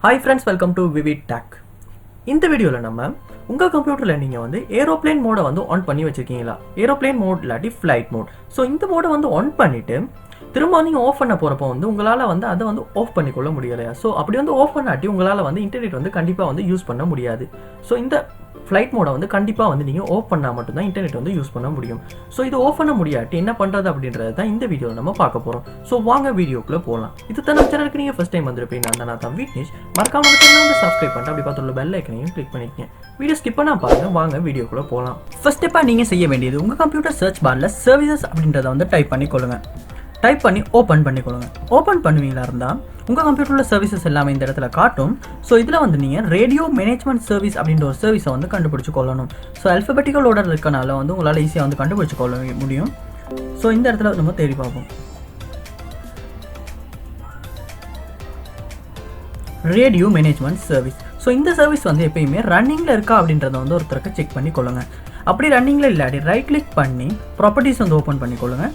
Hi friends, welcome to VividTech. இந்த வீடியோல நம்ம உங்க கம்ப்யூட்டர்ல நீங்க வந்து ஏரோப்ளேன் மோட வந்து ஆன் பண்ணி வச்சிருக்கீங்களா? ஏரோப்ளேன் மோட் இல்லாட்டி ஃளைட் மோட். சோ இந்த மோட வந்து ஆன் பண்ணிட்டு திரும்ப நீங்க ஆஃப் பண்ண போறப்போ வந்து உங்களால வந்து அதை வந்து ஆஃப் பண்ணிக்கொள்ள முடியலையா? சோ அப்படி வந்து ஆஃப் பண்ணாட்டி உங்களால வந்து இன்டர்நெட் வந்து கண்டிப்பா வந்து யூஸ் பண்ண முடியாது. சோ இந்த ஃளைட் மோட வந்து கண்டிப்பா வந்து நீங்க ஆஃப் பண்ணா மட்டும் தான் இன்டர்நெட் வந்து யூஸ் பண்ண முடியும். சோ இது ஆஃப் பண்ண முடியாட்டி என்ன பண்றது அப்படின்றது தான் இந்த வீடியோல நம்ம பார்க்க போறோம். சோ வாங்க வீடியோக்குள்ள போலாம். இது தான் நம்ம சேனலுக்கு நீங்க ஃபர்ஸ்ட் டைம் வந்திருப்பீங்க. நான் தான் விக்னேஷ். மறக்காம நம்ம சேனலை வந்து சப்ஸ்கிரைப் பண்ணிட்டு அப்படி பார்த்துள்ள பெல் ஐக்கனையும் கிளிக் பண்ணிக்கங்க. வீடியோ ஸ்கிப் பண்ணா பாருங்க. வாங்க வீடியோக்குள்ள போலாம். ஃபர்ஸ்ட் ஸ்டெப்பா நீங்க செய்ய வேண்டியது உங்க கம்ப்யூட்டர் சர்ச் பார்ல சர்வீசஸ் அப்படின்றத வந்து டைப் பண்ணிக்கொள்ளுங்க. டைப் பண்ணி ஓப்பன் பண்ணிக்கொள்ளுங்க. ஓப்பன் பண்ணுவீங்களா இருந்தால் உங்கள் கம்ப்யூட்டரில் சர்வீசஸ் எல்லாமே இந்த இடத்துல காட்டும். ஸோ இதில் வந்து நீங்கள் ரேடியோ மேனேஜ்மெண்ட் சர்வீஸ் அப்படின்ற ஒரு சர்வீஸை வந்து கண்டுபிடிச்சு கொள்ளணும். ஸோ அல்ஃபபெட்டிக்கல் ஆர்டர் இருக்கனால வந்து உங்களால் ஈஸியாக வந்து கண்டுபிடிச்சு கொள்ள முடியும். ஸோ இந்த இடத்துல நம்ம தேடி பார்ப்போம். Radio management service. ஸோ இந்த சர்வீஸ் வந்து எப்பயுமே ரன்னிங்கில் இருக்கா அப்படின்றத வந்து ஒருத்தருக்கு செக் பண்ணி கொள்ளுங்கள். அப்படி ரன்னிங்கில் இல்லாட்டி ரைட் கிளிக் பண்ணி ப்ராப்பர்ட்டிஸ் வந்து ஓப்பன் பண்ணி கொள்ளுங்கள்.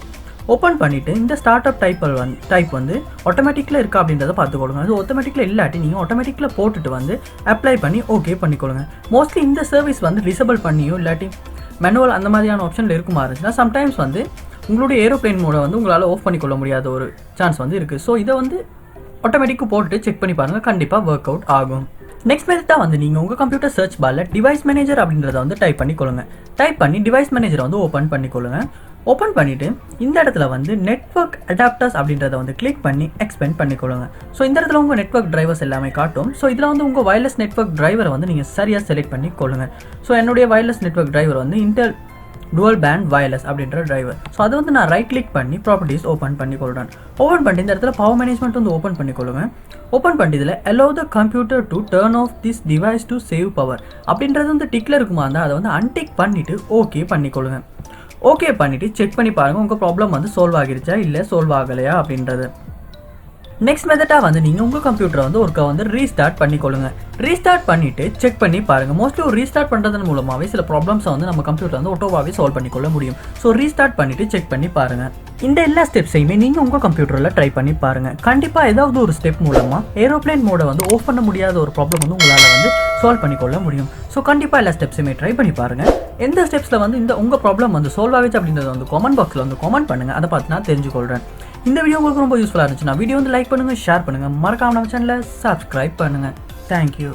ஓப்பன் பண்ணிவிட்டு இந்த ஸ்டார்ட் அப் டைப் வந்து ஆட்டோமேட்டிக்கில் இருக்கா அப்படின்றத பார்த்துக்கொள்ளுங்க. அது ஆட்டோமேட்டிக்கில் இல்லாட்டி நீங்கள் ஆட்டோமேட்டிக்கில் போட்டுட்டு வந்து அப்ளை பண்ணி ஓகே பண்ணிக்கொள்ளுங்க. மோஸ்ட்லி இந்த சர்வீஸ் வந்து டிசேபிள் பண்ணியோ இல்லாட்டி மேனுவல் அந்த மாதிரியான ஆப்ஷனில் இருக்குமா இருந்துச்சுன்னா சம்டைம்ஸ் வந்து உங்களுடைய ஏரோப்ளேன் மோட வந்து உங்களால் ஆஃப் பண்ணிக்கொள்ள முடியாத ஒரு சான்ஸ் வந்து இருக்குது. ஸோ இதை வந்து ஆட்டோமேட்டிக்கு போட்டுட்டு செக் பண்ணி பாருங்கள், கண்டிப்பாக ஒர்க் அவுட் ஆகும். நெக்ஸ்ட் மெத்தடாக வந்து நீங்கள் உங்கள் கம்ப்யூட்டர் சர்ச் பாரில் டிவைஸ் மேனேஜர் அப்படின்றத வந்து டைப் பண்ணிக்கொள்ளுங்க. டைப் பண்ணி டிவைஸ் மேனேஜரை வந்து ஓப்பன் பண்ணிக்கொள்ளுங்க. ஓப்பன் பண்ணிவிட்டு இந்த இடத்துல வந்து நெட்வொர்க் அடாப்டர்ஸ் அப்படின்றத வந்து கிளிக் பண்ணி எக்ஸ்பெண்ட் பண்ணிக்கொள்ளுங்க. ஸோ இந்த இடத்துல உங்கள் நெட்வொர்க் டிரைவர்ஸ் எல்லாமே காட்டும். ஸோ இதில் வந்து உங்கள் வயர்லெஸ் நெட்வொர்க் டிரைவரை வந்து நீங்கள் சரியாக செலக்ட் பண்ணி கொள்ளுங்க. ஸோ என்னுடைய வயர்லெஸ் நெட்வொர்க் டிரைவர் வந்து இன்டெல் டுவல் பேண்ட் வயர்லெஸ் அப்படின்ற டிரைவர். ஸோ அதை வந்து நான் ரைட் கிளிக் பண்ணி ப்ராப்பர்ட்டிஸ் ஓப்பன் பண்ணிக்கொள்கிறேன். ஓப்பன் பண்ணி இந்த இடத்துல பவர் மேனேஜ்மெண்ட் வந்து ஓப்பன் பண்ணிக்கொள்ளுங்க. ஓப்பன் பண்ணி இதில் allow the computer to turn off this device to save power அப்படின்றது வந்து டிக்கில் இருக்குமா இருந்தால் அதை வந்து அன்டிக் பண்ணிவிட்டு ஓகே பண்ணிக்கொள்ளுங்க. ஓகே பண்ணிவிட்டு செக் பண்ணி பாருங்கள் உங்கள் ப்ராப்ளம் வந்து சால்வ் ஆகிருச்சா இல்லை சால்வ் ஆகலையா அப்படின்றது. நெக்ஸ்ட் மெத்தடாக வந்து நீங்கள் உங்கள் கம்ப்யூட்டரை வந்து ஒருக்கா வந்து ரீஸ்டார்ட் பண்ணிக்கொள்ளுங்க. ரீஸ்டார்ட் பண்ணிவிட்டு செக் பண்ணி பாருங்கள். மோஸ்ட்லி ஒரு ரீஸ்டார்ட் பண்ணுறதன் மூலமாகவே சில ப்ராப்ளம்ஸை வந்து நம்ம கம்ப்யூட்டர் வந்து ஆட்டோவாகவே சால்வ் பண்ணிக்கொள்ள முடியும். ஸோ ரீஸ்டார்ட் பண்ணிவிட்டு செக் பண்ணி பாருங்கள். இந்த எல்லா ஸ்டெப்ஸையுமே நீங்கள் உங்கள் கம்ப்யூட்டரில் ட்ரை பண்ணி பாருங்கள். கண்டிப்பாக ஏதாவது ஒரு ஸ்டெப் மூலமாக ஏரோப்ளேன் மோடை வந்து ஆஃப் பண்ண முடியாத ஒரு ப்ராப்ளம் வந்து உங்களால் வந்து சால்வ் பண்ணிக்கொள்ள முடியும். ஸோ கண்டிப்பாக எல்லா ஸ்டெப்ஸுமே ட்ரை பண்ணி பாருங்கள். எந்த ஸ்டெப்ஸில் வந்து இந்த உங்கள் ப்ராப்ளம் வந்து சால்வ் ஆகிச்சு அப்படின்றத வந்து கமெண்ட் பாக்ஸில் வந்து கமெண்ட் பண்ணுங்கள். அதை பார்த்து நான் தெரிஞ்சுக்கொள்கிறேன். இந்த வீடியோ உங்களுக்கு ரொம்ப யூஸ்ஃபுல்லாக இருந்துச்சுன்னா வீடியோ வந்து லைக் பண்ணுங்கள், ஷேர் பண்ணுங்கள், மறக்காம நம்ம சேனலை சப்ஸ்கிரைப் பண்ணுங்கள். தேங்க்யூ.